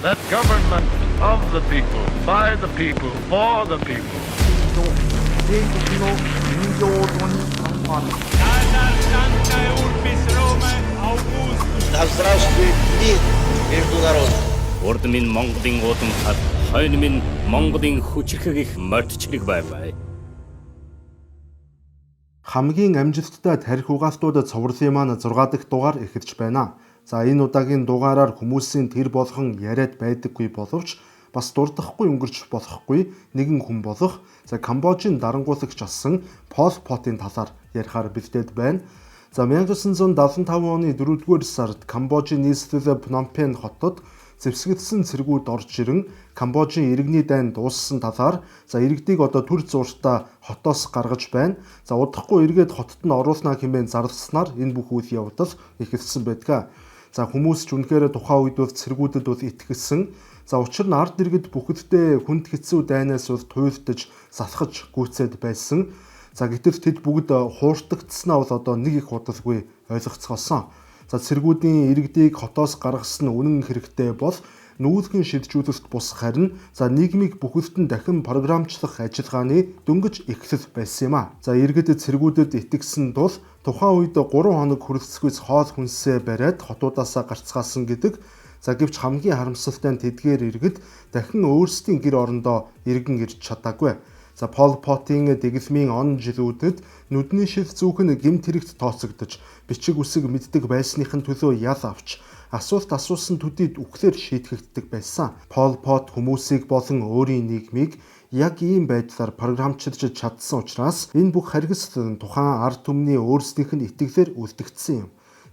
That government of the people, by the people, for the people. Да здравствует мир между народами. Урд минь Монголын уудам хад, хойно минь Монголын хүчрхэг их мордчлог байваа. Хамгийн амжилттай тарих угаалтуудад цовруулын маань 6 дахь дугаар эхэлж байна. За энэ удаагийн дугаараар хүмүүсийн тэр болгон яриад байдаггүй боловч бас дурдахгүй өнгөрч болохгүй нэгэн хүн болох Камбожийн дарангуулагч асан Пол Потын талаар ярихаар бэлдээд байна. За 1975 оны 4-р сард Камбожийн нийслэл Пномпен хотод зэвсэгдсэн цэргүүд орж ирэн Камбожийн иргэний дайн дууссан талаар иргэдийг одоо төр зууртаа хотоос гаргаж байна. За удахгүй эргээд хотод нь оруулнаа хэмээн зарласнаар энэ бүх үйл явдал эхэлсэн байдаг. За хүмүүс ч үнэхээр тухайн үед бол цэргүүдэд бол итгэсэн. За учир нь ард иргэд бүхэддээ хүнд хэцүү дайнаас бол туйлдаж, салхаж гүйцээд байсан. За гэтэл тэд бүгд хууртагдсанаа бол одоо нэг их удалгүй ойлгоцгоосон. За цэргүүдийн иргэдийг хотоос гаргасан нь үнэн хэрэгтэй бол нүүлгэн шилжүүлэлт бус харин нийгмийг бүхэлдэн дахин програмчлах ажиллагааны дөнгөж эхлэл байсан юм а. За иргэд цэргүүдэд итгэсэн тул тухайн үед 3 хоног хүрэлцэхүйц хоол хүнсээ бариад хотуудаасаа гарцгаасан гэдэг. За гэвч хамгийн харамсалтай нь тэдгээр иргэд дахин өөрсдийн гэр орондоо иргэн ирж чадаагүй. За Пол Потын дэглэмийн он жилүүдэд нүдний шил зүүхэн гэмт хэрэгт тооцогдож бичиг үсэг мэддэг байсныхын төлөө ял авч асуулт асуусан төдийд үхлээр шийтгэгддэг байсан. Пол Пот хүмүүсийг болон өөрийн нийгмийг яг ийм байдлаар програмчилж чадсан учраас энэ бүх харгислал тухайн ард түмний өөрсдийнх нь итгэлээр үлдэгдсэн юм.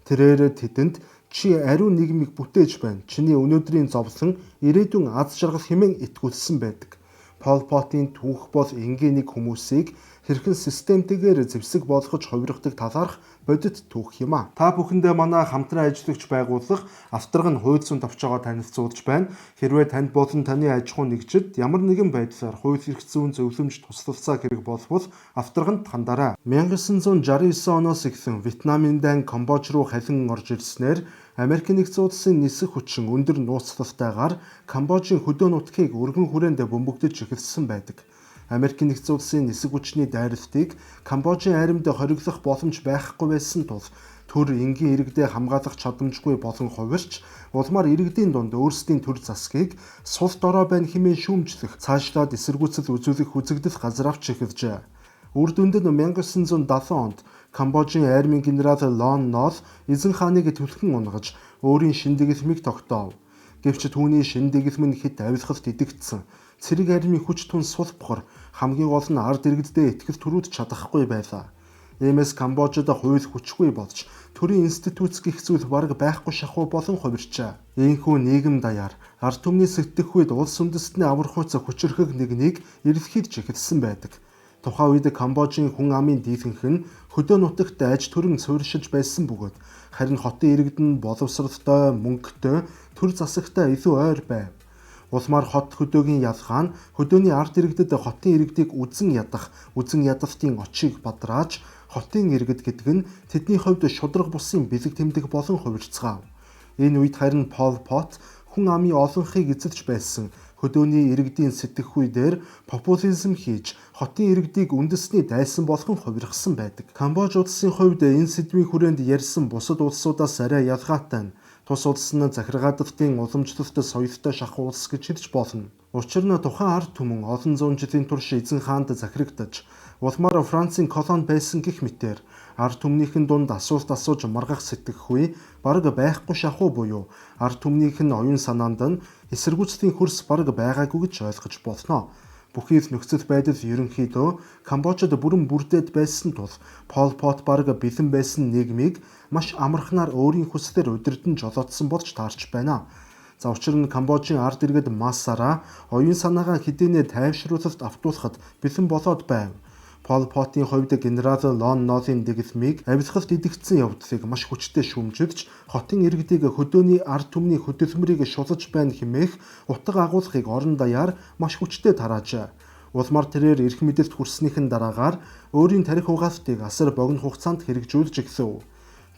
Тэрээр тэдэнд чи ариун нийгмийг бүтээж байна. Чиний өнөөдрийн зовлон ирээдүйн аз жаргал хэмээн итгүүлсэн байдаг. Пол Потын түүх бол энгийн нэг хүмүүсийг хэрхэн системтэйгээр зэвсэг болгож хувиргадаг талаарх бодит түүх юм а. Та бүхэндээ манай хамтран ажиллагч байгууллага авторгын хууль зүйн товчоогоо танилцуулж байна. Хэрвээ танд болон таны аж ахуйн нэгжид ямар нэгэн байдлаар хууль эрх зүйн зөвлөмж туслалцаа хэрэг болвол авторганд хандаарай. 1969 оноос эхлэн Вьетнамын дайн Камбож руу халин орж ирснээр Америк нэгдсэн улсын нисэх хүчин өндөр нууцлалтайгаар Камбожийн хөдөө нутгийг өргөн хүрээнд бөмбөгдөж эхэлсэн байдаг. Америк нэгдсэн улсын нисэх хүчний дайралтыг Камбожийн аримд хориглох боломж байхгүй байсан тул төр энгийн иргэдээ хамгаалах чадамжгүй болон хувирч улмаар иргэдийн дунд өөрсдийн төр засгийг сул дорой байна хэмээн шүүмжлэх цаашлаад эсэргүүцэл үзүүлэх үзэгдэл газар авч эхэлжээ. Үр дүнд нь 1970 онд Камбожийн армийн генерал Лон Нол эзэн хааныг түлхэн унгаж өөрийн шин дэглэмийг тогтоов. Гэвч түүний шин дэглэм нь хэд авилгалт идэгдсэн. Цэрэг армийн хүч тун сул бохор хамгийн гол нь ард иргэдэд итгэл төрүүлж чадахгүй байлаа. Иймээс Камбожид хууль хүчгүй болж төрийн институт гэх зүйл бараг байхгүй шахуу болон хувирчээ. Ийхүү нийгэм даяар ард түмний сэтгэх үед улс үндэстний аврах хуйц хүчрхэг нэгнийг эрэлхийлж эхэлсэн байдаг. Тухайн үед Камбожийн хүн амын дийлэнх нь хөдөө нутагт аж төрөн суурьшиж байсан бөгөөд харин хотын иргэд нь боловсралтай, мөнгөтэй, төр засагтай илүү ойр байв. Улмаар хот хөдөөгийн ялгаа нь хөдөөний ард иргэдэд хотын иргэдийг үзэн ядалтын очийг бадрааж хотын иргэд гэдэг нь тэдний хувьд шудраг бусын бэлэг тэмдэг болон хувирцгаав. Энэ үед харин Пол Пот хүн амын олонхыг эзэлж байсан хөдөөний иргэдийн сэтгэхүй дээр популизм хийж хотын иргэдийг үндэсний дайсан болгон хувиргасан байдаг. Камбож улсын хувьд энэ сэдвийн хүрээнд ярьсан бусад улсуудаас арай ялгаатай нь тус улс нь захиргаадалтын уламжлалт соёлтой шахуу улс гэж хэлж болно. Учир нь тухайн ард түмэн олон зуун жилийн турш эзэн хаанд захирагдаж улмаар Францын колони байсан гэх мэтээр ард түмнийхэн дунд асуулт асууж маргах сэтгэхүй бараг байхгүй шахуу буюу ард түмнийх нь оюун санаанд нь эсэргүүцлийн хөрс бараг байгаагүй гэж ойлгож болно. Бүхий л нөхцөл байдал ерөнхийдөө Камбожид бүрэн бүрдээд байсан тул Пол Пот бараг бэлэн байсан нийгмийг маш амархнаар өөрийн хүслээр удирдан жолоодсон болж таарч байна. За учир нь Камбожийн ард иргэд массаараа оюун санаагаа хэдийнэ тайвшруулалт автуулахад бэлэн болоод байв. Пол Потын хувьд генерал Лон Нолын дэглэмийг авилгалт идэгдсэн явдлыг маш хүчтэй шүүмжилж хотын иргэдийг хөдөөний ард түмний хөдөлмөрийг шулаж байна хэмээх утга агуулгыг орон даяар маш хүчтэй тараажээ. Улмаар тэрээр эрх мэдэлд хүрснийхэн дараагаар өөрийн тарих угаалтыг асар богино хугацаанд хэрэгжүүлж эхлэв.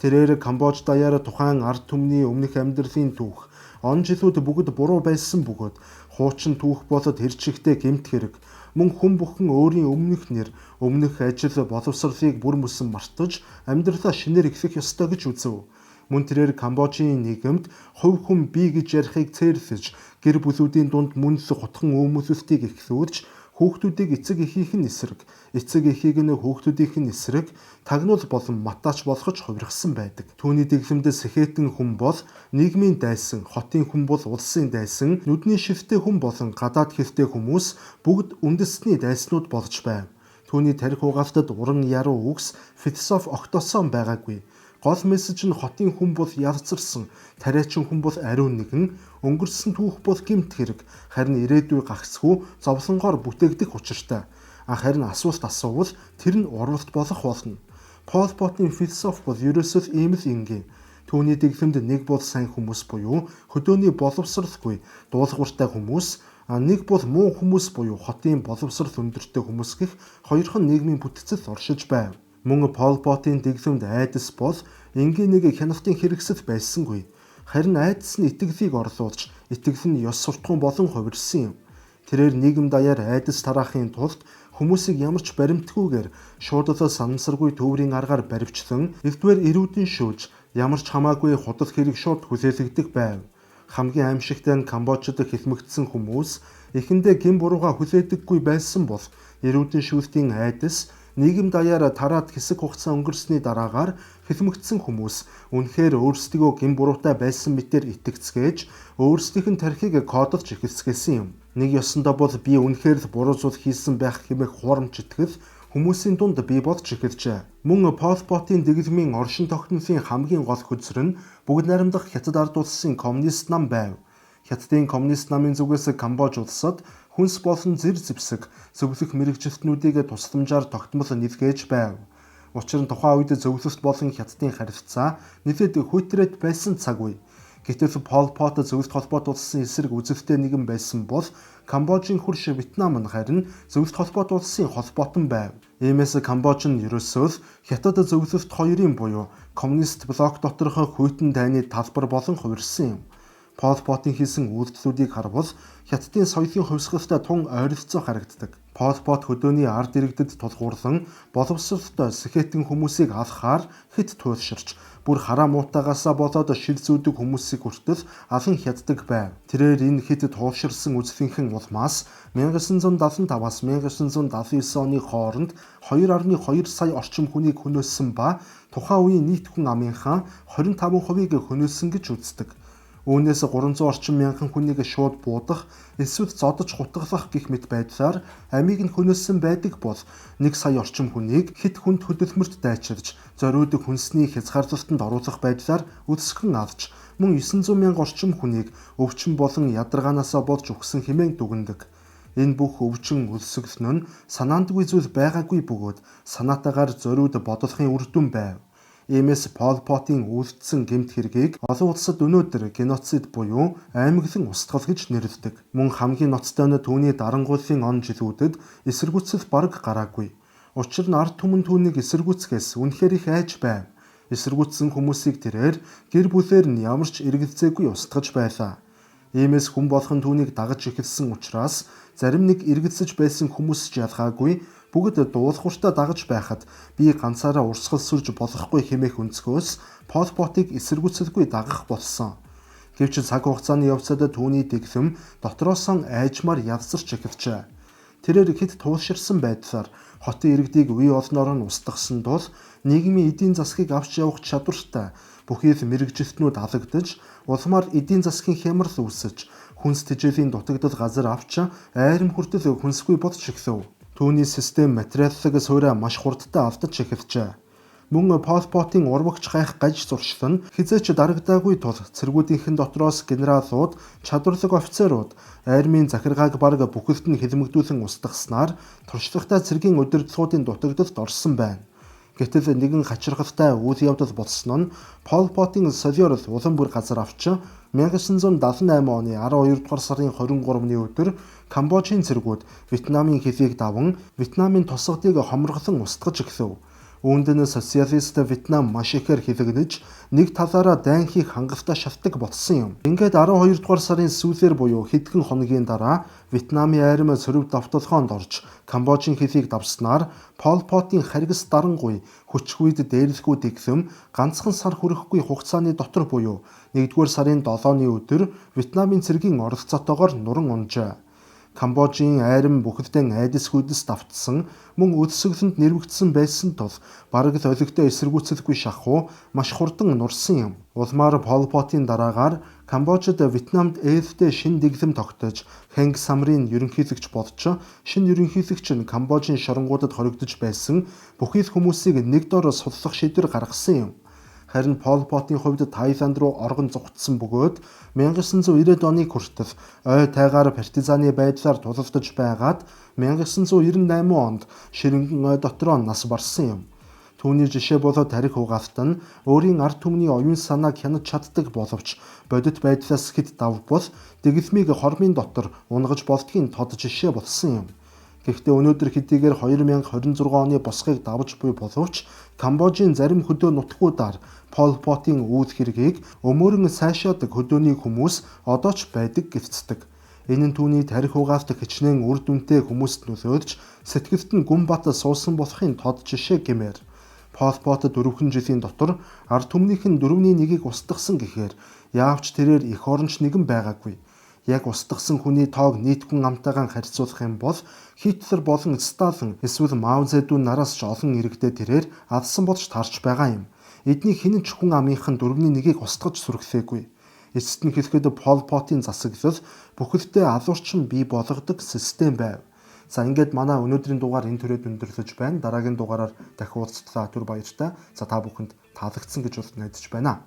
Тэрээр Камбож даяар тухайн ард түмний өмнөх амьдралын түүх, он жилүүд бүгд буруу байсан бөгөөд хуучин түүх болоод хэрчигтэй гэмт хэрэг мөн хүн бүхэн өөрийн өмнөх нэр, өмнөх ажил боловсролыг бүр мөсөн мартаж амьдралаа шинээр эхлэх ёстой гэж үзв. Мөн тэрээр Камбожийн нийгэмд хувь хүн бий гэж ярихыг цээрлэж, гэр бүлүүдийн дунд мөнс гутхан өөмөлөлтийг эхлүүлж, хүүхдүүдийг эцэг эхийнхэн эсрэг, эцэг эхийг нь хүүхдүүдийнхэн эсрэг тагнуул болон матаач болгож хувиргасан байдаг. Түүний дэглэмд сэхэтэн хүн бол нийгмийн дайсан, хотын хүн бол улсын дайсан, нүдний шивтэй хүн болон гадаад хэлтэй хүмүүс бүгд үндэсний дайснууд болж байв. Түүний тарих угаалтад уран яруу үгс философи огтосон байгаагүй. Гол мессеж нь хотын хүн бол ялцарсан, тариачин хүн бол ариун нэгэн, өнгөрсөн түүх бол гэмт хэрэг, харин ирээдүй гагцгүй зовлонгоор бүтээгдэх учиртай. Харин асуулт асуувал тэр нь уралт болох болно. Пол Потын философи бол ерөөсөө ийм л ингийн. Түүний дэглэмд нэг бол сайн хүмүүс буюу хөдөөний боловсралгүй, дуулууртай хүмүүс, нэг бол муу хүмүүс буюу хотын боловсрал өндөртэй хүмүүс гэх хоёрхан нийгмийн бүтцэл оршиж байв. Мөн Пол Потын дэглэмд айдас бол энгийн нэг хяналтын хэрэгсэл байсангүй. Харин айдас нь итгэлийг орлуулж, итгэл нь ёс суртахуун болон хувирсан юм. Тэрээр нийгэм даяар айдас тараахын тулд хүмүүсийг ямар ч баримтгүйгээр шуудлал санамсаргүй төврийн аргаар баривчлан, элдвэр эрүүдэн шүүж, ямар ч хамаагүй худал хэрэг шууд хүлээлгдэг байв. Хамгийн аимшигтай нь Камбожид хэлмэгдсэн хүмүүс эхэндээ гин бурууга хүлээдэггүй байсан бол эрүүдэн шүүлтийн айдас нийгэм даяар тараад хэсэг хугацаа өнгөрсөний дараагаар хэлмэгдсэн хүмүүс үнэхээр өөрсдөө гин буруутай байсан мэтээр итгэцгээж өөрсдийнх нь тархийг кодолж эхэлцгээсэн юм. Нэг ёсондоо бол би үнэхээр л буруу зүйл хийсэн байх хэмээх хурамч итгэл хүмүүсийн дунд бий болж эхэлжээ. Мөн Пол Потын дэглэмийн оршин тогтнолын хамгийн гол хөзөр нь бүгд найрамдах Хятад ард улсын коммунист нам байв. Хятадын коммунист намын зүгээс Камбож улсад хүнс болон зэр зэвсэг, зөвлөх мэрэгжилтнүүдийг тусламжаар тогтмол нэвгээж байв. Учир нь тухайн үед зөвлөлт болон Хятадын харилцаа нэлээд хүйтрэт байсан цаг үе. Гэтэл Пол Пот зөвлөлт холбоот улсын эсрэг үзэлтэй нэгэн байсан бол Камбожийн хөрш Вьетнам нь харин зөвлөлт холбоот улсын холбоотон байв. Иймээс Камбож нь ерөөсөө Хятад зөвлөлт хоёрын буюу коммунист блок доторх хүйтэн дайны талбар болон хувирсан юм. Пол Потын хийсэн үйлдэлүүдийг харвал Хятадын соёлын хувьсгалтай тун ойролцоо харагддаг. Пол Пот хөдөөний ард иргэдэд тулгуурлан боловсролтой сэхэтэн хүмүүсийг алхахаар хэд туйлширч бүр хараа муутагаасаа болоод шил зүүдэг хүмүүсийг хүртэл алан хяддаг байв. Тэрээр энэ хэд туйлширсан үзлийнхэн улмаас 1975-аас 1979 оны хооронд 2.2 сая орчим хүнийг хөнөөсөн ба тухайн үеийн нийт хүн амынхаа 25%-ийг хөнөөсөн гэж үздэг. Үүнээс 300 орчим мянган хүнийг шууд буудах, эсвэл зодож хутгалах гэх мэт байдлаар амийг нь хөнөөсөн байдаг бол 1 сая орчим хүнийг хэд хүнд хөдөлмөрт дайчилж, зориудаг хүнсний хязгаарлалтанд оруулах байдлаар үлсгэн авч, мөн 900 мянга орчим хүнийг өвчин болон ядаргаанаасаа болж өгсөн хэмээн дүгнэдэг. Энэ бүх өвчин үлсгэлэн нь санаандгүй зүйл байгаагүй бөгөөд санаатаагаар зориуд бодлохын үр дүн байв. Иймээс Пол Потын үйлдсэн гэмт хэргийг олон улсад өнөөдөр геноцид буюу аймаглан устгал гэж нэрлэдэг. Мөн хамгийн ноцтой нь түүний дарангуйлын он жилүүдэд эсэргүүцэл бараг гараагүй. Учир нь ард түмэн түүнийг эсэргүүцгээс үнэхээр их айж байв. Эсэргүүцсэн хүмүүсийг тэрээр гэр бүлээр нь ямар ч эргэлзээгүй устгаж байлаа. Иймээс хүн болгон түүнийг дагаж эхэлсэн учраас зарим нэг эргэлзэж байсан хүмүүс ч ялгаагүй бүгд дуулууртаа дагаж байхад би ганцаараа урсгал сүрж болохгүй хэмээх өнцгөөс Пол Потыг эсэргүүцэлгүй дагах болсон. Гэвч цаг хугацааны явцад түүний дэглэм дотроос нь айжмаар явсарч эхэлжээ. Тэрээр хэд туйлширсан байдлаар хотын иргэдийг үе олноор нь устгасан тул нийгмийн эдийн засгийг авч явах чадвартай бүхий л мэрэгжилтнүүд алагдаж, улмаар эдийн засгийн хямрал үүсэж, хүнс тэжээлийн дутагдал газар авч айрам хүртэл хүнсгүй болж эхлэв. Түүний систем материаллыг суурь маш хурдтай алдаж эхэлжээ. Мөн Пол Потын урвагч гайх гаж зуршил нь хизээч дарагдаагүй тул цэргүүдийнхэн дотроос генералууд, чадварлаг офицерууд армийн захиргааг бараг бүхэлд нь хэлмэгдүүлэн устгаснаар туршлагатай цэргийн удирдлагуудын дутагдалд орсон байна. Гэтэл нэгэн хачирхалтай үйл явдал болсон нь Пол Потын солиор улам бүр газар авч 1978 оны 12 дугаар сарын 23-ны өдөр Камбожийн цэргүүд Вьетнамын хэлийг даван Вьетнамын тусгадыг хомролон устгаж эхлэв. Үүнд нь социалист Вьетнам маш ихээр хилэгдэж нэг талаараа дайн хийх хангалттай шалтгаан болсон юм. Ингээд 12 дугаар сарын сүүлээр буюу хэдхэн хоногийн дараа Вьетнамын айрам сөрөв давталгоонд орж Камбожийн хөлийг давснаар Пол Потын харгас дарангуй хүчгүйд дээрлэхгүй дэглэм ганцхан сар хүрэхгүй хугацааны дотор буюу 1-р сарын 7-ны өдөр Вьетнамын цэргийн оролцоотойгоор нуран унжээ. Камбожийн айрам бүхэлдэн айдасгүйдэс давтсан мөн өдсөглөнд нэрвэгдсэн байсан тул бараг солигтой эсэргүүцэлгүй шахуу маш хурдан нурсан юм. Улмаар Пол Потын дараагаар Камбожид Вьетнамд ээлтэй шин дэглэм тогтож Хэнг Самрын ерөнхийлөгч болж шинэ ерөнхийлөгч нь Камбожийн шоронгуудад хоригдож байсан бүхий л хүмүүсийг нэг дор суллах шийдвэр гаргасан юм. Харин Пол Потын хувьд Таиланд руу оргон зугтсан бөгөөд 1990-ад оны хүртэл ой тайгаар партизаны байдлаар тулалдаж байгаад 1998 онд Ширэнгэн ой дотроо нас барсан юм. Түүний жишээ болоод тарих угаалт нь өөрийн ард түмний оюун санааг хянаж чаддаг боловч бодит байдлаас хэд давбал дэглэмийг хормын дотор унгаж болдгийн тод жишээ болсон юм. Гэхдээ өнөөдөр хэдийгээр 2026 оны босгыг давж буй боловч Камбожийн зарим хөдөө нутгуудаар Пол Потын үйл хэргийг өмөөрөн сайшаадаг хөдөөний хүмүүс одоо ч байдаг гэлцдэг. Энэ нь түүний тарих угаалт хичнээн үр дүнтэй хүмүүст нөлөөлж сэтгэлд нь гүн бат суусан болохын тод жишээ гэмээр. Пол Пот 4 жилийн дотор ард түмнийхэн 4/1-ийг устгасан гэхээр яавч тэрээр эх оронч нэгэн байгаагүй. Яг устгасан хүний тоог нийт хүн амтайгаан харьцуулах юм бол Хитлер болон Сталин эсвэл Мао Цзэдун нараас ч олон иргэдэд тэрээр алсан болж таарч байгаа юм. Эдний хэн ч хүн амынхан 4/1-ийг устгаж сүрхлээгүй. Эцэст нь хэлэхэд Пол Потын засаглал бүхэлдээ алуурчин бий болгодог систем байв. За ингээд манай өнөөдрийн дугаар энэ төрөйд өндөрлөж байна. Дараагийн дугаараар дахин уулзтлаа түр баяртай. За та бүхэнд таалагдсан гэж найдаж байна.